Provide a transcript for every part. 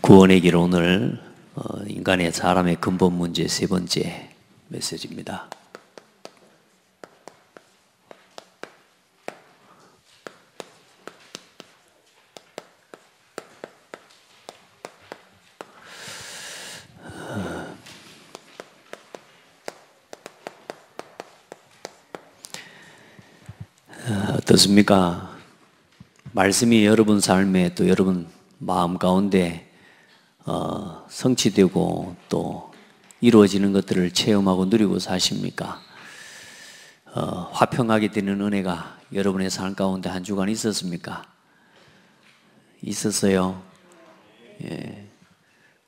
구원의 길 오늘 인간의 사람의 근본 문제 세 번째 메시지입니다. 어떻습니까? 말씀이 여러분 삶에 또 여러분 마음 가운데 성취되고 또 이루어지는 것들을 체험하고 누리고 사십니까? 화평하게 되는 은혜가 여러분의 삶 가운데 한 주간 있었습니까? 있었어요? 예.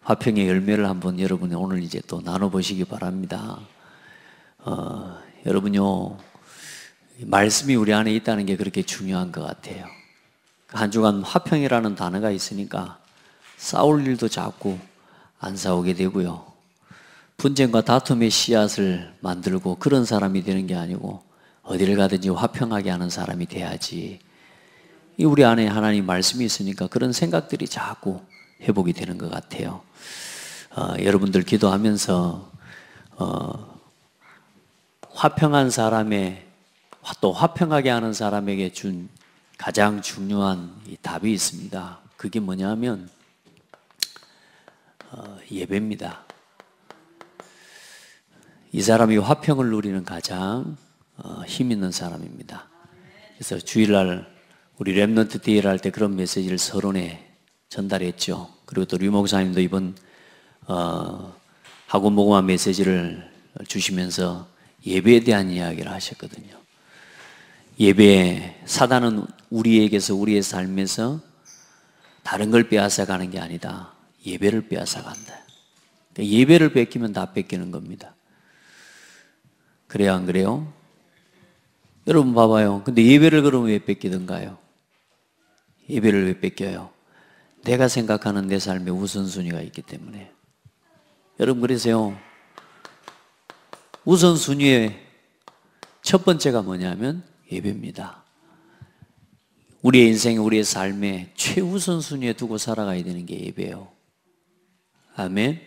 화평의 열매를 한번 여러분이 오늘 이제 또 나눠보시기 바랍니다. 여러분요, 말씀이 우리 안에 있다는 게 그렇게 중요한 것 같아요. 한 주간 화평이라는 단어가 있으니까 싸울 일도 자꾸 안 싸우게 되고요. 분쟁과 다툼의 씨앗을 만들고 그런 사람이 되는 게 아니고 어디를 가든지 화평하게 하는 사람이 돼야지. 우리 안에 하나님 말씀이 있으니까 그런 생각들이 자꾸 회복이 되는 것 같아요. 여러분들 기도하면서 화평한 사람의 또 화평하게 하는 사람에게 준 가장 중요한 답이 있습니다. 그게 뭐냐면 예배입니다. 이 사람이 화평을 누리는 가장 힘 있는 사람입니다. 그래서 주일날 우리 렘넌트 데이를 할 때 그런 메시지를 서론에 전달했죠. 그리고 또 류 목사님도 이번 학원 목음화 메시지를 주시면서 예배에 대한 이야기를 하셨거든요. 예배, 사단은 우리에게서 우리의 삶에서 다른 걸 빼앗아가는 게 아니다. 예배를 빼앗아간다. 그러니까 예배를 뺏기면 다 뺏기는 겁니다. 그래요, 안 그래요? 여러분 봐봐요. 근데 예배를 그러면 왜 뺏기던가요? 예배를 왜 뺏겨요? 내가 생각하는 내 삶의 우선순위가 있기 때문에. 여러분 그러세요. 우선순위의 첫 번째가 뭐냐면 예배입니다. 우리의 인생, 우리의 삶에 최우선순위에 두고 살아가야 되는 게 예배예요. 아멘.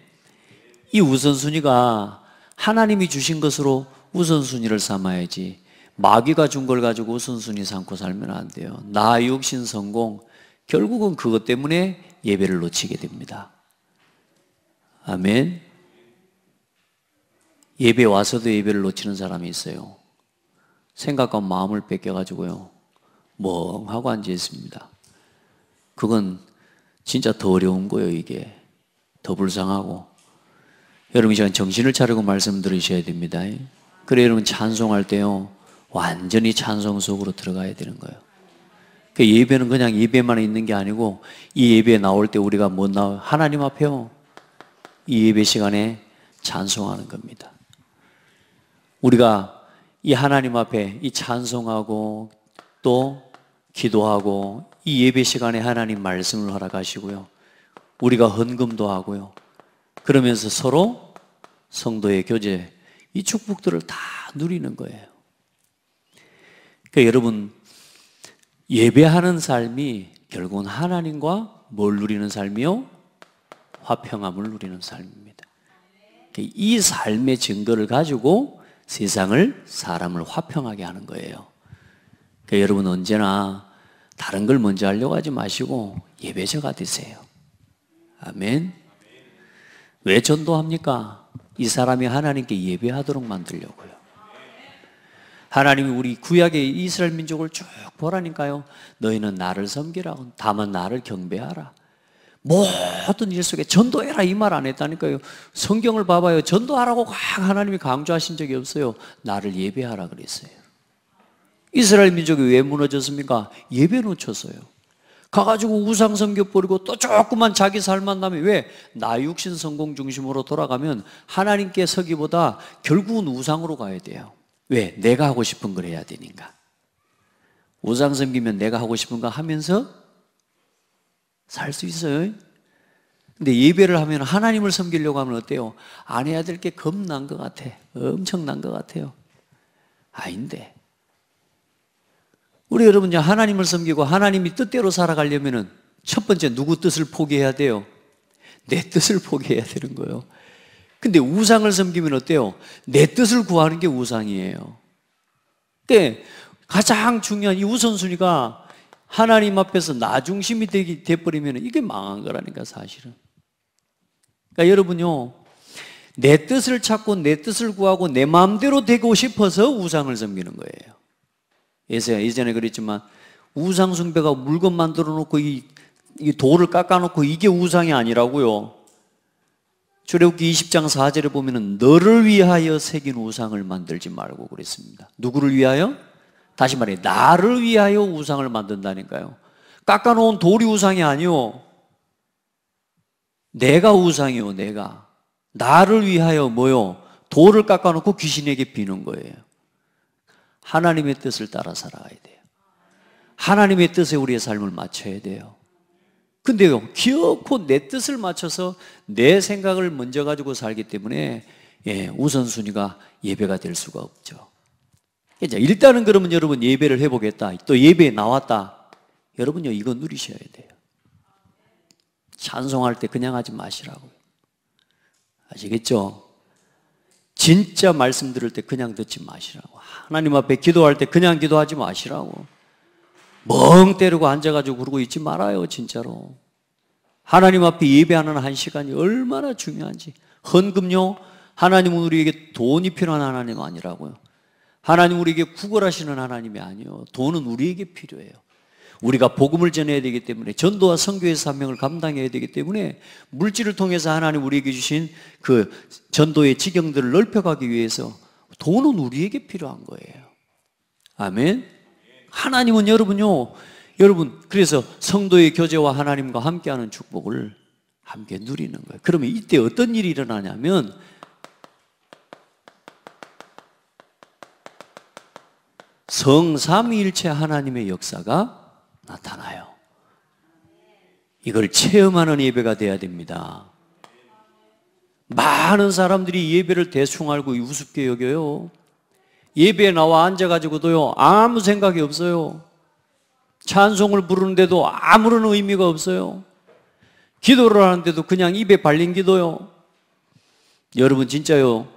이 우선순위가 하나님이 주신 것으로 우선순위를 삼아야지 마귀가 준 걸 가지고 우선순위 삼고 살면 안 돼요. 나 육신 성공, 결국은 그것 때문에 예배를 놓치게 됩니다. 아멘. 예배 와서도 예배를 놓치는 사람이 있어요. 생각과 마음을 뺏겨가지고요 멍하고 앉아 있습니다. 그건 진짜 더 어려운 거예요. 이게 더 불쌍하고. 여러분 이 시간 정신을 차리고 말씀 들으셔야 됩니다. 그래 여러분 찬송할 때요 완전히 찬송 속으로 들어가야 되는 거예요. 그 예배는 그냥 예배만 있는 게 아니고 이 예배에 나올 때 우리가 뭐 나와요? 하나님 앞에요 이 예배 시간에 찬송하는 겁니다. 우리가 이 하나님 앞에 이 찬송하고 또 기도하고 이 예배 시간에 하나님 말씀을 허락하시고요. 우리가 헌금도 하고요. 그러면서 서로 성도의 교제, 이 축복들을 다 누리는 거예요. 그러니까 여러분 예배하는 삶이 결국은 하나님과 뭘 누리는 삶이요? 화평함을 누리는 삶입니다. 이 삶의 증거를 가지고 세상을, 사람을 화평하게 하는 거예요. 그러니까 여러분 언제나 다른 걸 먼저 하려고 하지 마시고 예배자가 되세요. 아멘. 왜 전도합니까? 이 사람이 하나님께 예배하도록 만들려고요. 하나님이 우리 구약의 이스라엘 민족을 쭉 보라니까요. 너희는 나를 섬기라. 다만 나를 경배하라. 모든 일 속에 전도해라 이 말 안 했다니까요. 성경을 봐봐요. 전도하라고 하나님이 강조하신 적이 없어요. 나를 예배하라 그랬어요. 이스라엘 민족이 왜 무너졌습니까? 예배 놓쳤어요. 가가지고 우상 섬겨버리고 또 조금만 자기 삶만 나면 왜? 나 육신 성공 중심으로 돌아가면 하나님께 서기보다 결국은 우상으로 가야 돼요. 왜? 내가 하고 싶은 걸 해야 되니까. 우상 섬기면 내가 하고 싶은 거 하면서 살 수 있어요. 근데 예배를 하면 하나님을 섬기려고 하면 어때요? 안 해야 될 게 겁난 것 같아. 엄청난 것 같아요. 아닌데 우리 여러분, 하나님을 섬기고 하나님이 뜻대로 살아가려면은 첫 번째 누구 뜻을 포기해야 돼요? 내 뜻을 포기해야 되는 거예요. 근데 우상을 섬기면 어때요? 내 뜻을 구하는 게 우상이에요. 근데 가장 중요한 이 우선순위가 하나님 앞에서 나 중심이 돼버리면 이게 망한 거라니까, 사실은. 그러니까 여러분요, 내 뜻을 찾고 내 뜻을 구하고 내 마음대로 되고 싶어서 우상을 섬기는 거예요. 예전에 그랬지만 우상 숭배가 물건 만들어 놓고 이 돌을 깎아 놓고 이게 우상이 아니라고요. 출애굽기 20장 4절에 보면은 너를 위하여 새긴 우상을 만들지 말고 그랬습니다. 누구를 위하여? 다시 말해, 나를 위하여 우상을 만든다니까요. 깎아 놓은 돌이 우상이 아니요. 내가 우상이요, 내가. 나를 위하여 뭐요? 돌을 깎아 놓고 귀신에게 비는 거예요. 하나님의 뜻을 따라 살아야 돼요. 하나님의 뜻에 우리의 삶을 맞춰야 돼요. 근데요, 기어코 내 뜻을 맞춰서 내 생각을 먼저 가지고 살기 때문에 우선순위가 예배가 될 수가 없죠. 일단은 그러면 여러분 예배를 해보겠다. 또 예배에 나왔다. 여러분요, 이거 누리셔야 돼요. 찬송할 때 그냥 하지 마시라고요. 아시겠죠? 진짜 말씀 들을 때 그냥 듣지 마시라고. 하나님 앞에 기도할 때 그냥 기도하지 마시라고. 멍 때리고 앉아가지고 그러고 있지 말아요, 진짜로. 하나님 앞에 예배하는 한 시간이 얼마나 중요한지. 헌금요, 하나님은 우리에게 돈이 필요한 하나님은 아니라고요. 하나님 우리에게 구걸하시는 하나님이 아니에요. 돈은 우리에게 필요해요. 우리가 복음을 전해야 되기 때문에, 전도와 선교의 사명을 감당해야 되기 때문에 물질을 통해서 하나님 우리에게 주신 그 전도의 지경들을 넓혀가기 위해서 돈은 우리에게 필요한 거예요. 아멘. 하나님은 여러분 그래서 성도의 교제와 하나님과 함께하는 축복을 함께 누리는 거예요. 그러면 이때 어떤 일이 일어나냐면 성삼위일체 하나님의 역사가 나타나요. 이걸 체험하는 예배가 돼야 됩니다. 많은 사람들이 예배를 대충 알고 우습게 여겨요. 예배에 나와 앉아가지고도요, 아무 생각이 없어요. 찬송을 부르는데도 아무런 의미가 없어요. 기도를 하는데도 그냥 입에 발린 기도요. 여러분 진짜요,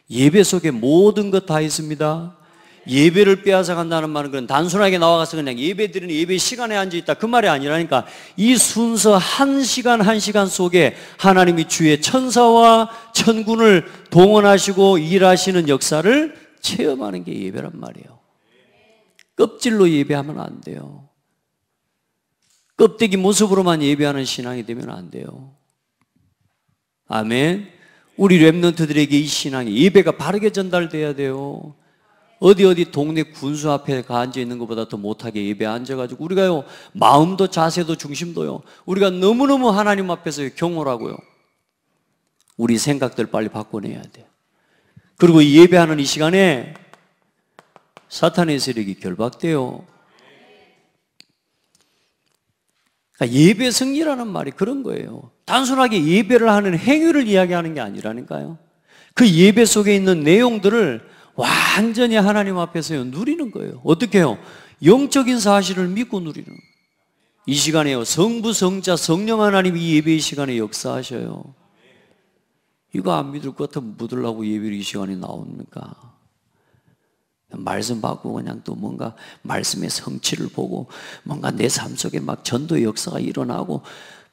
예배 속에 모든 것 다 있습니다. 예배를 빼앗아간다는 말은 그런 단순하게 나와가서 그냥 예배 드리는 예배 시간에 앉아있다 그 말이 아니라니까, 이 순서 한 시간 한 시간 속에 하나님이 주의 천사와 천군을 동원하시고 일하시는 역사를 체험하는 게 예배란 말이에요. 껍질로 예배하면 안 돼요. 껍데기 모습으로만 예배하는 신앙이 되면 안 돼요. 아멘. 우리 렘넌트들에게 이 신앙이, 예배가 바르게 전달돼야 돼요. 어디 동네 군수 앞에 앉아 있는 것보다 더 못하게 예배에 앉아가지고 우리가요, 마음도 자세도 중심도요, 우리가 너무너무 하나님 앞에서 경홀하고요. 우리 생각들 빨리 바꿔내야 돼요. 그리고 예배하는 이 시간에 사탄의 세력이 결박돼요. 그러니까 예배 승리라는 말이 그런 거예요. 단순하게 예배를 하는 행위를 이야기하는 게 아니라니까요. 그 예배 속에 있는 내용들을 완전히 하나님 앞에서 누리는 거예요. 어떻게 해요? 영적인 사실을 믿고 누리는 거예요. 이 시간에요, 성부, 성자, 성령 하나님이 이 예배의 시간에 역사하셔요. 이거 안 믿을 것 같으면 묻으려고 예배를 이 시간에 나옵니까? 말씀 받고 그냥 또 뭔가 말씀의 성취를 보고 뭔가 내 삶 속에 막 전도의 역사가 일어나고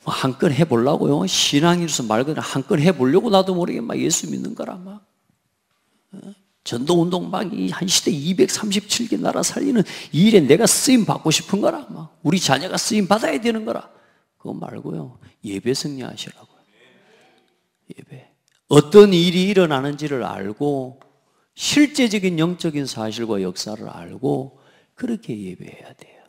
한 건 해보려고요. 신앙이로서 말 그대로 한 건 해보려고 나도 모르게 막 예수 믿는 거라 막. 전도운동 막 한 시대 237개 나라 살리는 이 일에 내가 쓰임 받고 싶은 거라 막. 우리 자녀가 쓰임 받아야 되는 거라. 그거 말고요. 예배 승리하시라고요. 예배. 어떤 일이 일어나는지를 알고 실제적인 영적인 사실과 역사를 알고 그렇게 예배해야 돼요.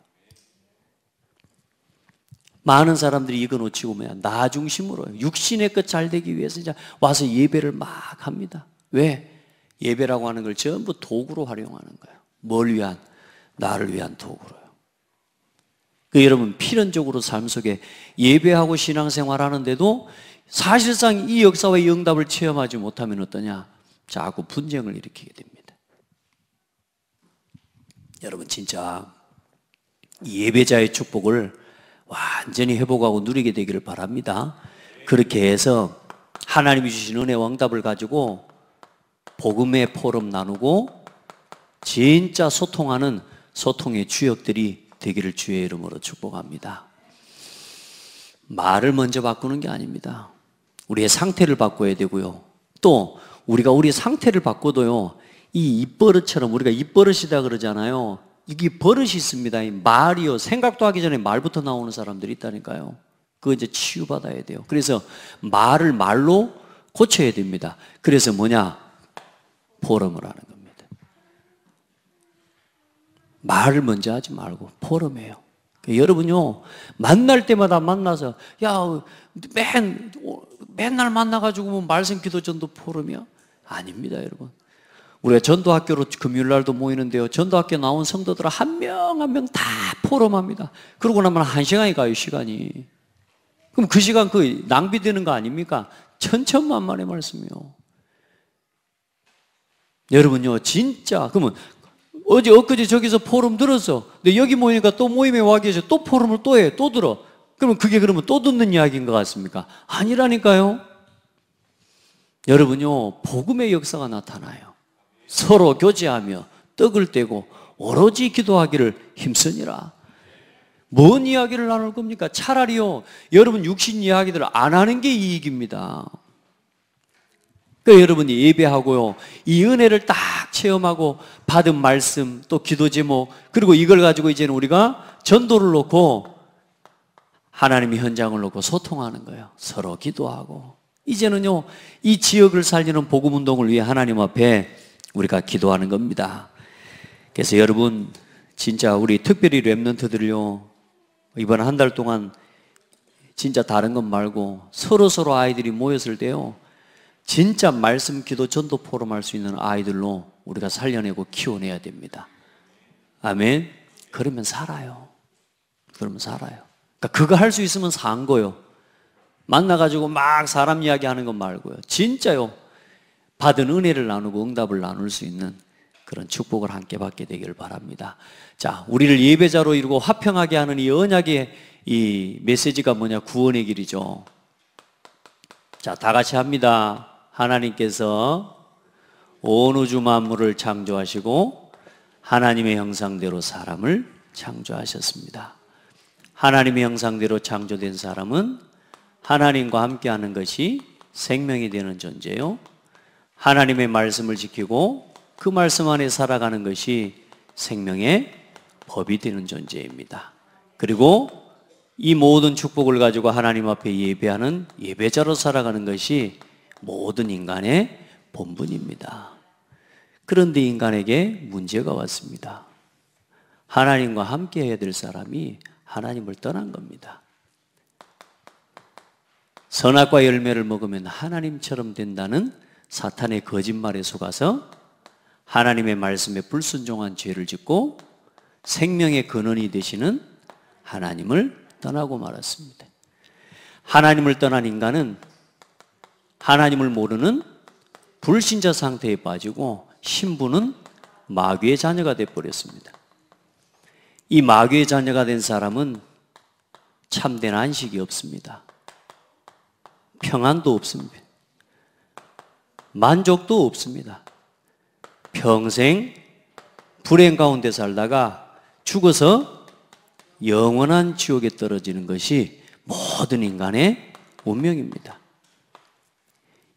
많은 사람들이 이거 놓치고 뭐야, 나 중심으로 육신의 것 잘 되기 위해서 이제 와서 예배를 막 합니다. 왜? 예배라고 하는 걸 전부 도구로 활용하는 거예요. 뭘 위한? 나를 위한 도구로요. 그 여러분 필연적으로 삶 속에 예배하고 신앙생활 하는데도 사실상 이 역사와 이 응답을 체험하지 못하면 어떠냐? 자꾸 분쟁을 일으키게 됩니다. 여러분 진짜 예배자의 축복을 완전히 회복하고 누리게 되기를 바랍니다. 그렇게 해서 하나님이 주신 은혜와 응답을 가지고 복음의 포럼 나누고 진짜 소통하는 소통의 주역들이 되기를 주의 이름으로 축복합니다. 말을 먼저 바꾸는 게 아닙니다. 우리의 상태를 바꿔야 되고요. 또 우리가 우리의 상태를 바꿔도요, 이 입버릇처럼, 우리가 입버릇이다 그러잖아요. 이게 버릇이 있습니다. 이 말이요, 생각도 하기 전에 말부터 나오는 사람들이 있다니까요. 그거 이제 치유받아야 돼요. 그래서 말을 말로 고쳐야 됩니다. 그래서 뭐냐? 포럼을 하는 겁니다. 말을 먼저 하지 말고 포럼해요. 여러분요, 만날 때마다 만나서, 야, 맨날 만나가지고 뭐 말씀 기도 전도 포럼이야? 아닙니다, 여러분. 우리가 전도학교로 금요일 날도 모이는데요, 전도학교 나온 성도들 한 명 한 명 다 포럼합니다. 그러고 나면 1시간이 가요, 시간이. 그럼 그 시간 낭비되는 거 아닙니까? 천천만만의 말씀이요. 여러분요, 진짜, 그러면 어제 엊그제 저기서 포럼 들었어. 근데 여기 모이니까 또 모임에 와 계셔. 또 포럼을 또 해. 또 들어. 그러면 그게 그러면 또 듣는 이야기인 것 같습니까? 아니라니까요. 여러분요, 복음의 역사가 나타나요. 서로 교제하며 떡을 떼고 오로지 기도하기를 힘쓰니라. 뭔 이야기를 나눌 겁니까? 차라리요, 여러분 육신 이야기들 안 하는 게 이익입니다. 그러니까 여러분이 예배하고요, 이 은혜를 딱 체험하고 받은 말씀, 또 기도 제목, 그리고 이걸 가지고 이제는 우리가 전도를 놓고 하나님의 현장을 놓고 소통하는 거예요. 서로 기도하고. 이제는요, 이 지역을 살리는 복음 운동을 위해 하나님 앞에 우리가 기도하는 겁니다. 그래서 여러분, 진짜 우리 특별히 렘넌트들을요, 이번 한 달 동안 진짜 다른 것 말고 서로 아이들이 모였을 때요, 진짜 말씀 기도 전도 포럼 할 수 있는 아이들로 우리가 살려내고 키워내야 됩니다. 아멘. 그러면 살아요. 그러면 살아요. 그러니까 그거 할 수 있으면 산 거요. 만나가지고 막 사람 이야기하는 것 말고요. 진짜요. 받은 은혜를 나누고 응답을 나눌 수 있는 그런 축복을 함께 받게 되기를 바랍니다. 자, 우리를 예배자로 이루고 화평하게 하는 이 언약의 이 메시지가 뭐냐? 구원의 길이죠. 자, 다 같이 합니다. 하나님께서 온 우주 만물을 창조하시고 하나님의 형상대로 사람을 창조하셨습니다. 하나님의 형상대로 창조된 사람은 하나님과 함께하는 것이 생명이 되는 존재요, 하나님의 말씀을 지키고 그 말씀 안에 살아가는 것이 생명의 법이 되는 존재입니다. 그리고 이 모든 축복을 가지고 하나님 앞에 예배하는 예배자로 살아가는 것이 모든 인간의 본분입니다. 그런데 인간에게 문제가 왔습니다. 하나님과 함께 해야 될 사람이 하나님을 떠난 겁니다. 선악과 열매를 먹으면 하나님처럼 된다는 사탄의 거짓말에 속아서 하나님의 말씀에 불순종한 죄를 짓고 생명의 근원이 되시는 하나님을 떠나고 말았습니다. 하나님을 떠난 인간은 하나님을 모르는 불신자 상태에 빠지고 신부는 마귀의 자녀가 되어버렸습니다. 이 마귀의 자녀가 된 사람은 참된 안식이 없습니다. 평안도 없습니다. 만족도 없습니다. 평생 불행 가운데 살다가 죽어서 영원한 지옥에 떨어지는 것이 모든 인간의 운명입니다.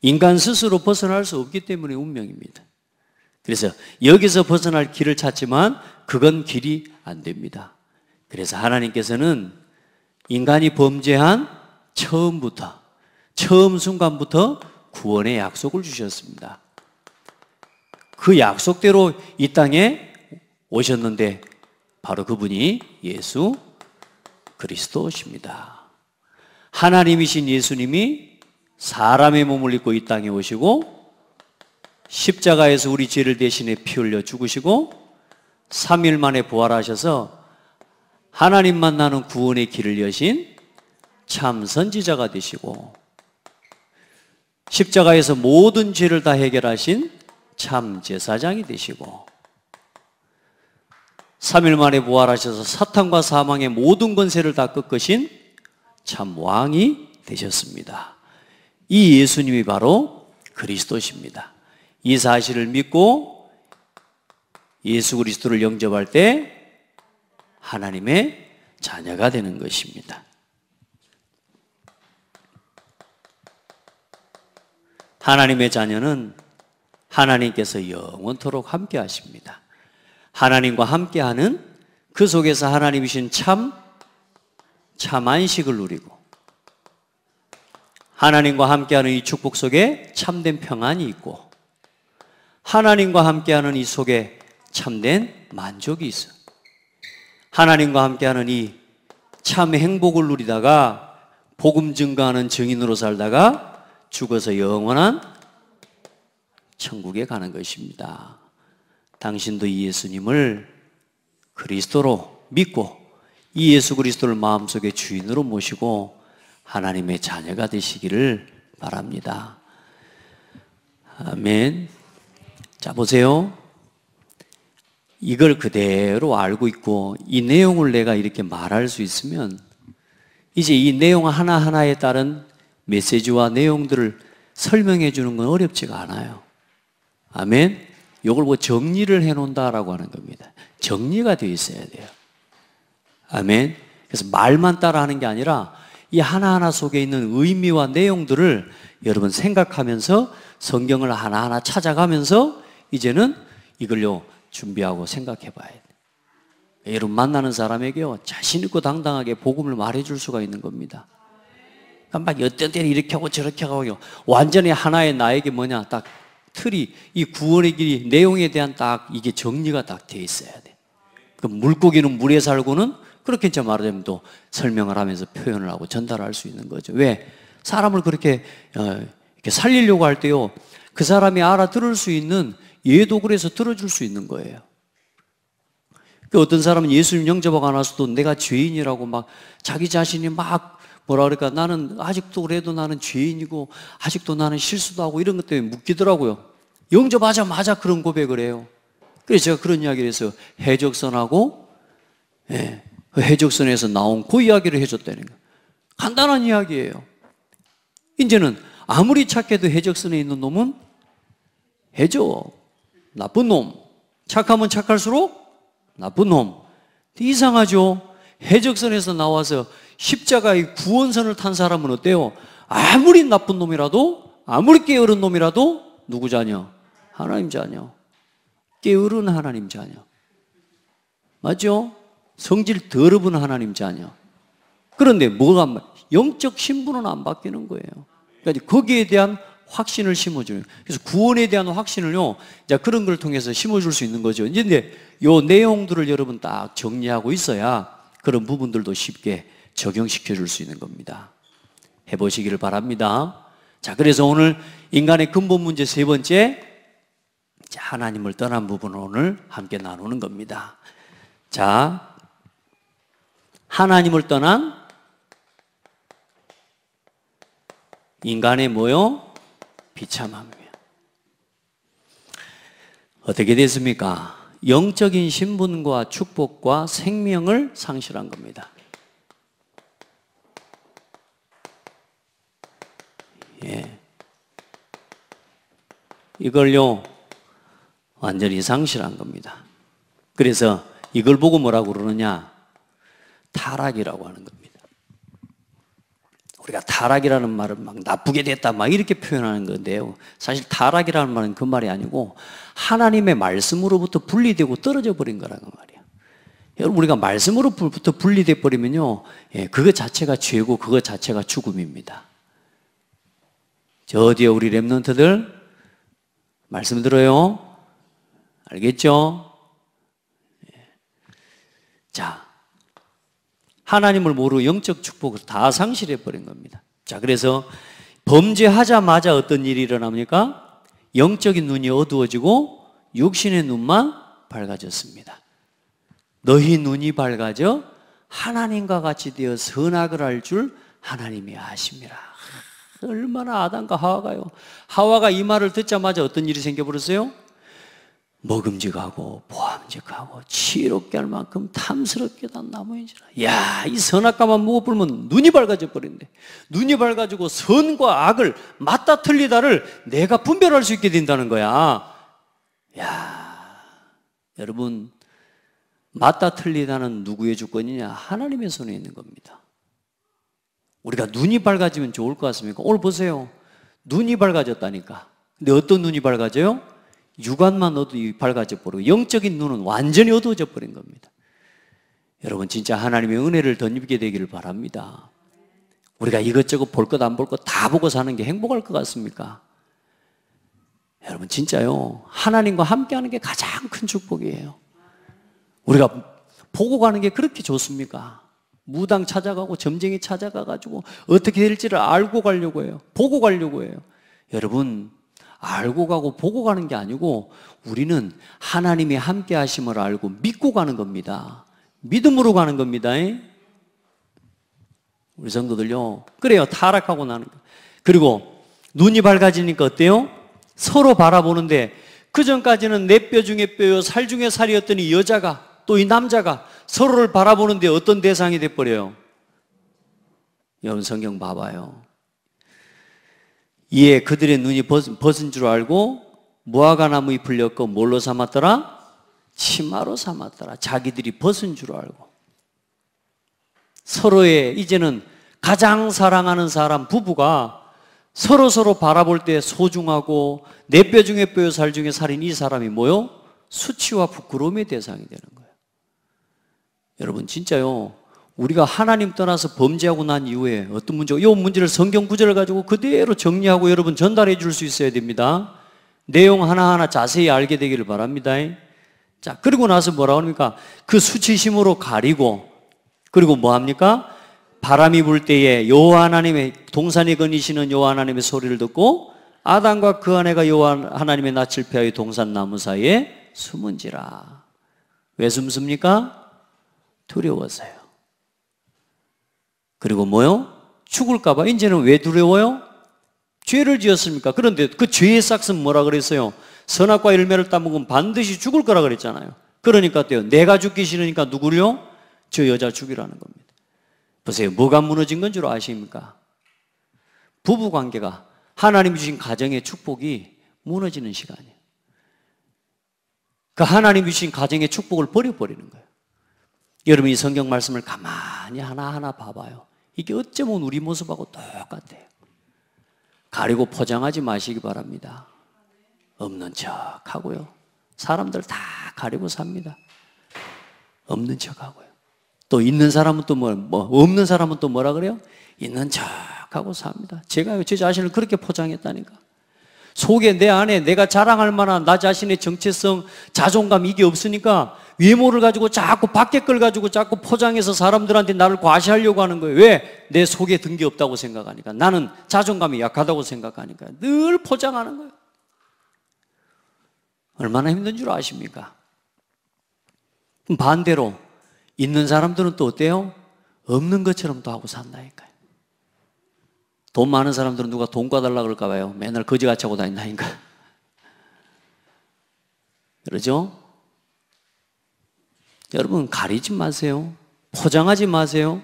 인간 스스로 벗어날 수 없기 때문에 운명입니다. 그래서 여기서 벗어날 길을 찾지만 그건 길이 안 됩니다. 그래서 하나님께서는 인간이 범죄한 처음 순간부터 구원의 약속을 주셨습니다. 그 약속대로 이 땅에 오셨는데 바로 그분이 예수 그리스도십니다. 하나님이신 예수님이 사람의 몸을 입고 이 땅에 오시고 십자가에서 우리 죄를 대신해 피 흘려 죽으시고 3일 만에 부활하셔서 하나님 만나는 구원의 길을 여신 참 선지자가 되시고 십자가에서 모든 죄를 다 해결하신 참 제사장이 되시고 3일 만에 부활하셔서 사탄과 사망의 모든 권세를 다 꺾으신 참 왕이 되셨습니다. 이 예수님이 바로 그리스도십니다. 이 사실을 믿고 예수 그리스도를 영접할 때 하나님의 자녀가 되는 것입니다. 하나님의 자녀는 하나님께서 영원토록 함께 하십니다. 하나님과 함께하는 그 속에서 하나님이신 참 안식을 누리고 하나님과 함께하는 이 축복 속에 참된 평안이 있고 하나님과 함께하는 이 속에 참된 만족이 있어. 하나님과 함께하는 이 참 행복을 누리다가 복음 증거하는 증인으로 살다가 죽어서 영원한 천국에 가는 것입니다. 당신도 이 예수님을 그리스도로 믿고 이 예수 그리스도를 마음속에 주인으로 모시고 하나님의 자녀가 되시기를 바랍니다. 아멘. 자, 보세요. 이걸 그대로 알고 있고 이 내용을 내가 이렇게 말할 수 있으면 이제 이 내용 하나하나에 따른 메시지와 내용들을 설명해 주는 건 어렵지가 않아요. 아멘. 이걸 뭐 정리를 해 놓는다라고 하는 겁니다. 정리가 되어 있어야 돼요. 아멘. 그래서 말만 따라 하는 게 아니라 이 하나하나 속에 있는 의미와 내용들을 여러분 생각하면서 성경을 하나하나 찾아가면서 이제는 이걸요 준비하고 생각해 봐야 돼요. 여러분 만나는 사람에게요 자신 있고 당당하게 복음을 말해 줄 수가 있는 겁니다. 막 어떤 때는 이렇게 하고 저렇게 하고 완전히 하나의 나에게 뭐냐 딱 틀이 이 구원의 길이 내용에 대한 딱 이게 정리가 딱 돼 있어야 돼. 그 물고기는 물에 살고는 그렇게 이제 말하자면 또 설명을 하면서 표현을 하고 전달할 수 있는 거죠. 왜? 사람을 그렇게 이렇게 살리려고 할 때요 그 사람이 알아들을 수 있는 예도 그래서 들어줄 수 있는 거예요. 그 어떤 사람은 예수님 영접하고 안 와서도 내가 죄인이라고 막 자기 자신이 막 뭐라 그럴까 나는 아직도 그래도 나는 죄인이고 아직도 나는 실수도 하고 이런 것 때문에 묶이더라고요. 영접하자마자 그런 고백을 해요. 그래서 제가 그런 이야기를 했어요. 해적선하고 그 해적선에서 나온 그 이야기를 해줬다는 거예요. 간단한 이야기예요. 이제는 아무리 착해도 해적선에 있는 놈은 해적 나쁜 놈, 착하면 착할수록 나쁜 놈. 이상하죠? 해적선에서 나와서 십자가의 구원선을 탄 사람은 어때요? 아무리 나쁜 놈이라도 아무리 게으른 놈이라도 누구 자녀? 하나님 자녀. 게으른 하나님 자녀. 맞죠? 성질 더럽은 하나님 자녀. 그런데 뭐가 영적 신분은 안 바뀌는 거예요. 그러니까 거기에 대한 확신을 심어주는. 그래서 구원에 대한 확신을요, 이제 그런 걸 통해서 심어줄 수 있는 거죠. 이제 요 내용들을 여러분 딱 정리하고 있어야 그런 부분들도 쉽게 적용시켜 줄 수 있는 겁니다. 해보시기를 바랍니다. 자, 그래서 오늘 인간의 근본 문제 세 번째, 하나님을 떠난 부분을 오늘 함께 나누는 겁니다. 자, 하나님을 떠난 인간의 뭐요? 비참함이에요. 어떻게 됐습니까? 영적인 신분과 축복과 생명을 상실한 겁니다. 예. 이걸요, 완전히 상실한 겁니다. 그래서 이걸 보고 뭐라고 그러느냐? 타락이라고 하는 겁니다. 우리가 타락이라는 말은 막 나쁘게 됐다 막 이렇게 표현하는 건데요. 사실 타락이라는 말은 그 말이 아니고 하나님의 말씀으로부터 분리되고 떨어져 버린 거라는 말이에요. 여러분 우리가 말씀으로부터 분리돼 버리면요, 그것 자체가 죄고 그것 자체가 죽음입니다. 저 어디에 우리 렘넌트들 말씀 들어요? 알겠죠? 자, 하나님을 모르고 영적 축복을 다 상실해버린 겁니다. 자, 그래서 범죄하자마자 어떤 일이 일어납니까? 영적인 눈이 어두워지고 육신의 눈만 밝아졌습니다. 너희 눈이 밝아져 하나님과 같이 되어 선악을 알 줄 하나님이 아심이라. 얼마나 아담과 하와가요. 하와가 이 말을 듣자마자 어떤 일이 생겨버렸어요? 먹음직하고 보암직하고 지혜롭게 할 만큼 탐스럽게 단 나무인지라. 야, 이 선악과만 먹어보면 눈이 밝아져 버린대. 눈이 밝아지고 선과 악을 맞다 틀리다를 내가 분별할 수 있게 된다는 거야. 야, 여러분, 맞다 틀리다는 누구의 주권이냐? 하나님의 손에 있는 겁니다. 우리가 눈이 밝아지면 좋을 것 같습니까? 오늘 보세요. 눈이 밝아졌다니까. 근데 어떤 눈이 밝아져요? 육안만 밝아져 버리고 영적인 눈은 완전히 어두워져 버린 겁니다. 여러분, 진짜 하나님의 은혜를 덧입게 되기를 바랍니다. 우리가 이것저것 볼 것 안 볼 것 다 보고 사는 게 행복할 것 같습니까? 여러분, 진짜요, 하나님과 함께하는 게 가장 큰 축복이에요. 우리가 보고 가는 게 그렇게 좋습니까? 무당 찾아가고 점쟁이 찾아가가지고 어떻게 될지를 알고 가려고 해요. 보고 가려고 해요. 여러분, 알고 가고 보고 가는 게 아니고 우리는 하나님이 함께 하심을 알고 믿고 가는 겁니다. 믿음으로 가는 겁니다. 우리 성도들요, 그래요. 타락하고 나는 거. 그리고 눈이 밝아지니까 어때요? 서로 바라보는데, 그 전까지는 내 뼈 중에 뼈요 살 중에 살이었더니 이 여자가 또 이 남자가 서로를 바라보는데 어떤 대상이 돼버려요? 여러분, 성경 봐봐요. 이에 그들의 눈이 벗은 줄 알고 무화과 나무 잎을 엮어 뭘로 삼았더라? 치마로 삼았더라. 자기들이 벗은 줄 알고. 서로의, 이제는 가장 사랑하는 사람 부부가 서로 바라볼 때 소중하고 내 뼈 중에 뼈요 살 중에 살인 이 사람이 뭐요? 수치와 부끄러움의 대상이 되는 거예요. 여러분, 진짜요, 우리가 하나님 떠나서 범죄하고 난 이후에 어떤 문제가, 이 문제를 성경 구절을 가지고 그대로 정리하고 여러분 전달해 줄 수 있어야 됩니다. 내용 하나하나 자세히 알게 되기를 바랍니다. 자, 그리고 나서 뭐라고 합니까? 그 수치심으로 가리고, 그리고 뭐 합니까? 바람이 불 때에 여호와 하나님의, 동산에 거니시는 여호와 하나님의 소리를 듣고 아담과 그 아내가 여호와 하나님의 낯을 피하여 동산 나무 사이에 숨은지라. 왜 숨습니까? 두려워서요. 그리고 뭐요? 죽을까 봐. 이제는 왜 두려워요? 죄를 지었습니까? 그런데 그 죄의 싹은 뭐라 그랬어요? 선악과 열매를 따먹으면 반드시 죽을 거라 그랬잖아요. 그러니까 어때요? 내가 죽기 싫으니까 누구를요? 저 여자 죽이라는 겁니다. 보세요. 뭐가 무너진 건 줄 아십니까? 부부관계가, 하나님 주신 가정의 축복이 무너지는 시간이에요. 그 하나님 주신 가정의 축복을 버려버리는 거예요. 여러분, 이 성경 말씀을 가만히 하나하나 봐봐요. 이게 어쩌면 우리 모습하고 똑같아요. 가리고 포장하지 마시기 바랍니다. 없는 척 하고요. 사람들 다 가리고 삽니다. 없는 척 하고요. 또 있는 사람은 또 없는 사람은 또 뭐라 그래요? 있는 척 하고 삽니다. 제가요, 제 자신을 그렇게 포장했다니까. 속에 내 안에 내가 자랑할 만한 나 자신의 정체성, 자존감, 이게 없으니까 외모를 가지고 자꾸 밖에 걸 가지고 자꾸 포장해서 사람들한테 나를 과시하려고 하는 거예요. 왜? 내 속에 든 게 없다고 생각하니까. 나는 자존감이 약하다고 생각하니까 늘 포장하는 거예요. 얼마나 힘든 줄 아십니까? 반대로 있는 사람들은 또 어때요? 없는 것처럼 또 하고 산다니까요. 돈 많은 사람들은 누가 돈 꿔달라 그럴까 봐요. 맨날 거지같이 하고 다닌다니까. 그러죠? 여러분, 가리지 마세요. 포장하지 마세요.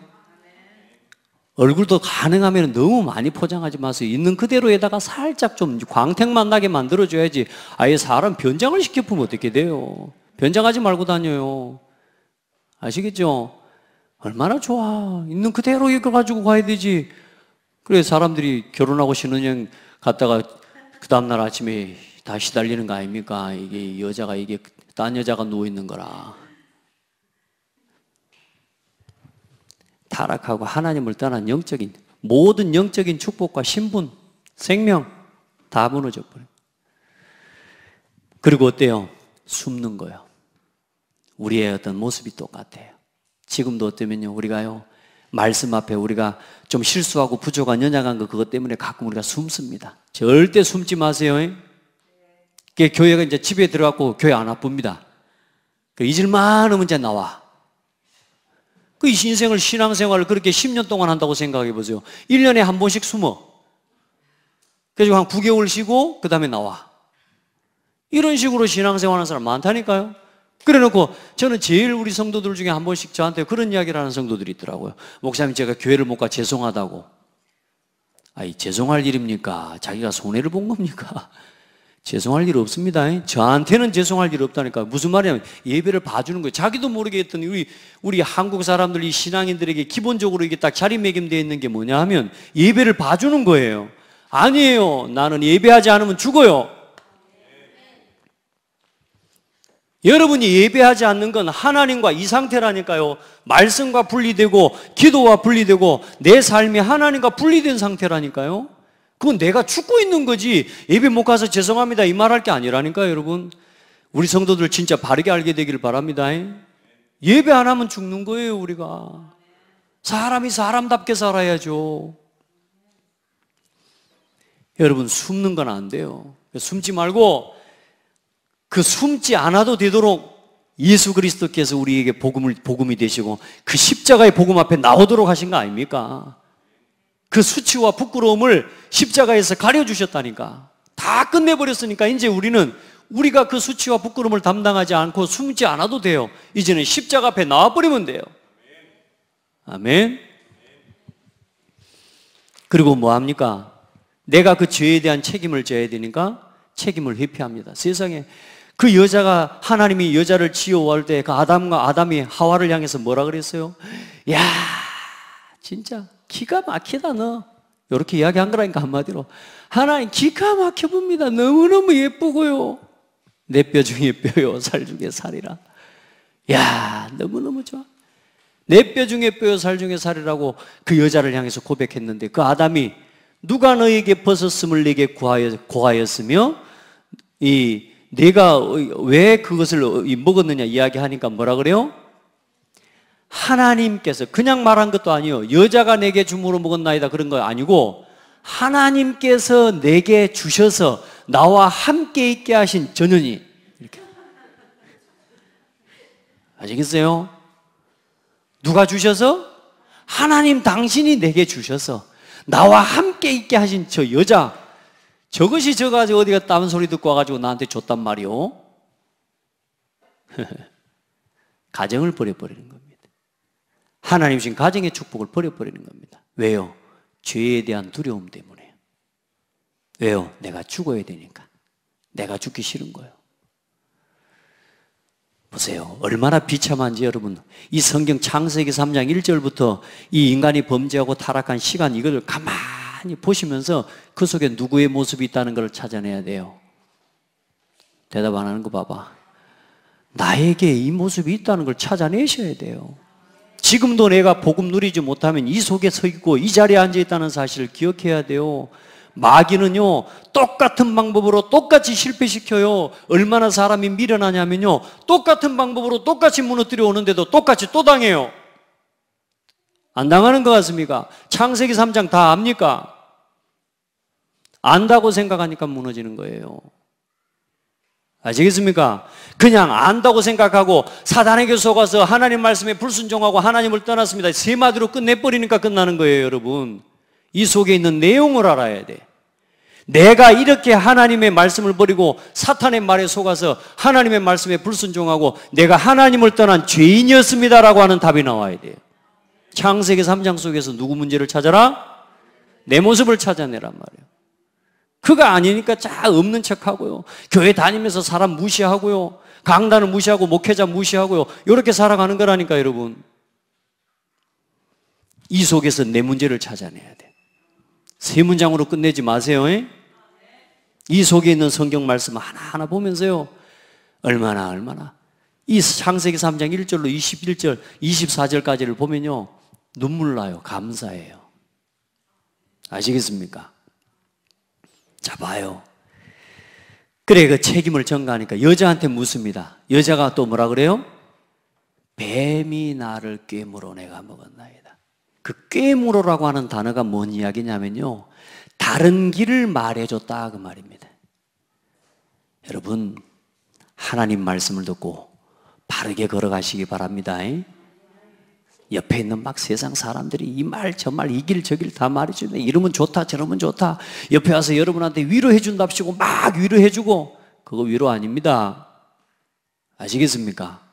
얼굴도 가능하면 너무 많이 포장하지 마세요. 있는 그대로에다가 살짝 좀 광택만 나게 만들어줘야지. 아예 사람 변장을 시켜보면 어떻게 돼요? 변장하지 말고 다녀요. 아시겠죠? 얼마나 좋아. 있는 그대로 이거 가지고 가야 되지. 그래, 사람들이 결혼하고 신혼여행 갔다가 그 다음날 아침에 다 시달리는 거 아닙니까? 이게 여자가, 이게 딴 여자가 누워있는 거라. 타락하고 하나님을 떠난 영적인, 모든 영적인 축복과 신분, 생명 다 무너져 버려요. 그리고 어때요? 숨는 거요. 우리의 어떤 모습이 똑같아요. 지금도 어쩌면요, 우리가요, 말씀 앞에 우리가 좀 실수하고 부족한, 연약한 거, 그것 때문에 가끔 우리가 숨습니다. 절대 숨지 마세요. 교회가 이제 집에 들어가고 교회 안 와봅니다. 잊을만 하면 이제 나와. 그 인생을, 신앙생활을 그렇게 10년 동안 한다고 생각해 보세요. 1년에 한 번씩 숨어. 그래서 한 9개월 쉬고 그 다음에 나와. 이런 식으로 신앙생활하는 사람 많다니까요. 그래놓고 저는 제일 우리 성도들 중에 한 번씩 저한테 그런 이야기를 하는 성도들이 있더라고요. 목사님, 제가 교회를 못 가 죄송하다고. 아이, 죄송할 일입니까? 자기가 손해를 본 겁니까? 죄송할 일 없습니다. 저한테는 죄송할 일 없다니까. 무슨 말이냐면 예배를 봐주는 거예요. 자기도 모르게 했던 우리 한국 사람들, 이 신앙인들에게 기본적으로 이게 딱 자리매김되어 있는 게 뭐냐 하면 예배를 봐주는 거예요. 아니에요. 나는 예배하지 않으면 죽어요. 여러분이 예배하지 않는 건 하나님과 이 상태라니까요. 말씀과 분리되고 기도와 분리되고 내 삶이 하나님과 분리된 상태라니까요. 그건 내가 죽고 있는 거지 예배 못 가서 죄송합니다 이 말할 게 아니라니까요. 여러분, 우리 성도들 진짜 바르게 알게 되기를 바랍니다. 예배 안 하면 죽는 거예요. 우리가 사람이 사람답게 살아야죠. 여러분, 숨는 건 안 돼요. 숨지 말고 그 숨지 않아도 되도록 예수 그리스도께서 우리에게 복음이 되시고 그 십자가의 복음 앞에 나오도록 하신 거 아닙니까? 그 수치와 부끄러움을 십자가에서 가려주셨다니까. 다 끝내버렸으니까 이제 우리가 그 수치와 부끄러움을 담당하지 않고 숨지 않아도 돼요. 이제는 십자가 앞에 나와버리면 돼요. 아멘. 그리고 뭐합니까? 내가 그 죄에 대한 책임을 져야 되니까 책임을 회피합니다. 세상에 그 여자가, 하나님이 여자를 지어올 때 그 아담이 하와를 향해서 뭐라 그랬어요? 야, 진짜 기가 막히다 너. 이렇게 이야기한 거라니까. 한마디로 하나님 기가 막혀 봅니다. 너무너무 예쁘고요. 내 뼈 중에 뼈요 살 중에 살이라. 야, 너무너무 좋아. 내 뼈 중에 뼈요 살 중에 살이라고 그 여자를 향해서 고백했는데 그 아담이 누가 너에게 벗었음을 내게 고하였으며 내가 왜 그것을 먹었느냐 이야기하니까 뭐라 그래요? 하나님께서, 그냥 말한 것도 아니에요. 여자가 내게 주므로 먹었나이다 그런 거 아니고 하나님께서 내게 주셔서 나와 함께 있게 하신 전연이. 이렇게 아시겠어요? 누가 주셔서? 하나님 당신이 내게 주셔서 나와 함께 있게 하신 저 여자, 저것이 저가지고 어디가 다른 소리 듣고 와가지고 나한테 줬단 말이오. 가정을 버려버리는 겁니다. 하나님 주신 가정의 축복을 버려버리는 겁니다. 왜요? 죄에 대한 두려움 때문에요. 왜요? 내가 죽어야 되니까. 내가 죽기 싫은 거예요. 보세요. 얼마나 비참한지 여러분. 이 성경 창세기 3장 1절부터 이 인간이 범죄하고 타락한 시간, 이걸 가만히 보시면서 그 속에 누구의 모습이 있다는 걸 찾아내야 돼요. 대답 안 하는 거 봐봐. 나에게 이 모습이 있다는 걸 찾아내셔야 돼요. 지금도 내가 복음 누리지 못하면 이 속에 서 있고 이 자리에 앉아 있다는 사실을 기억해야 돼요. 마귀는요, 똑같은 방법으로 똑같이 실패시켜요. 얼마나 사람이 미련하냐면요, 똑같은 방법으로 똑같이 무너뜨려 오는데도 똑같이 또 당해요. 안 당하는 것 같습니까? 창세기 3장 다 압니까? 안다고 생각하니까 무너지는 거예요. 아시겠습니까? 그냥 안다고 생각하고 사단에게 속아서 하나님 말씀에 불순종하고 하나님을 떠났습니다. 세 마디로 끝내버리니까 끝나는 거예요, 여러분. 이 속에 있는 내용을 알아야 돼. 내가 이렇게 하나님의 말씀을 버리고 사탄의 말에 속아서 하나님의 말씀에 불순종하고 내가 하나님을 떠난 죄인이었습니다라고 하는 답이 나와야 돼요. 창세기 3장 속에서 누구 문제를 찾아라? 내 모습을 찾아내란 말이에요. 그가 아니니까 자 없는 척하고요, 교회 다니면서 사람 무시하고요, 강단을 무시하고 목회자 무시하고요, 이렇게 살아가는 거라니까. 여러분, 이 속에서 내 문제를 찾아내야 돼. 세 문장으로 끝내지 마세요. 이 속에 있는 성경 말씀 하나하나 보면서요, 얼마나 이 창세기 3장 1절로 21절 24절까지를 보면요 눈물 나요. 감사해요. 아시겠습니까? 자, 봐요. 그래, 그 책임을 전가하니까 여자한테 묻습니다. 여자가 또 뭐라 그래요? 뱀이 나를 꾀물어 내가 먹었나이다. 그 꾀물어라고 하는 단어가 뭔 이야기냐면요, 다른 길을 말해줬다 그 말입니다. 여러분, 하나님 말씀을 듣고 바르게 걸어가시기 바랍니다. 옆에 있는 막 세상 사람들이 이 말 저 말 이 길 저 길 다 말해주네. 이러면 좋다 저러면 좋다, 옆에 와서 여러분한테 위로해 준답시고 막 위로해 주고, 그거 위로 아닙니다. 아시겠습니까?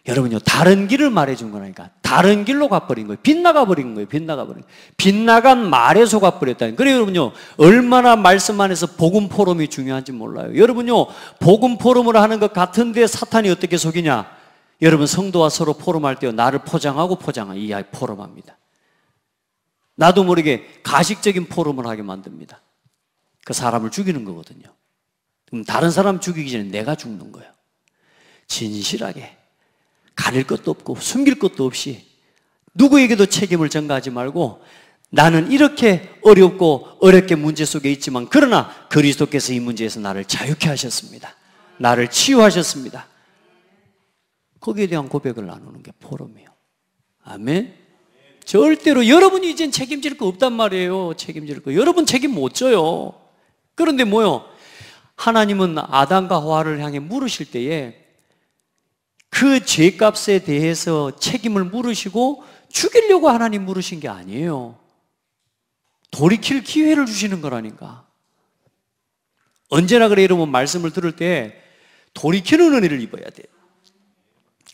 여러분요, 다른 길을 말해준 거라니까. 다른 길로 가버린 거예요. 빗나가 버린 거예요. 빗나가 버린 거예요. 빗나간 말에 속아버렸다니. 그래요, 여러분요, 얼마나 말씀 안에서 복음 포럼이 중요한지 몰라요. 여러분요, 복음 포럼을 하는 것 같은데 사탄이 어떻게 속이냐? 여러분, 성도와 서로 포럼할 때요, 나를 포장하고 이 포럼합니다. 나도 모르게 가식적인 포럼을 하게 만듭니다. 그 사람을 죽이는 거거든요. 그럼 다른 사람 죽이기 전에 내가 죽는 거예요. 진실하게 가릴 것도 없고 숨길 것도 없이 누구에게도 책임을 전가하지 말고, 나는 이렇게 어렵고 어렵게 문제 속에 있지만 그러나 그리스도께서 이 문제에서 나를 자유케 하셨습니다. 나를 치유하셨습니다. 거기에 대한 고백을 나누는 게 포럼이에요. 아멘. 절대로 여러분이 이젠 책임질 거 없단 말이에요. 책임질 거. 여러분 책임 못 져요. 그런데 뭐요? 하나님은 아담과 하와를 향해 물으실 때에 그 죄값에 대해서 책임을 물으시고 죽이려고 하나님 물으신 게 아니에요. 돌이킬 기회를 주시는 거라니까. 언제나 그래, 여러분 말씀을 들을 때 돌이키는 은혜를 입어야 돼요.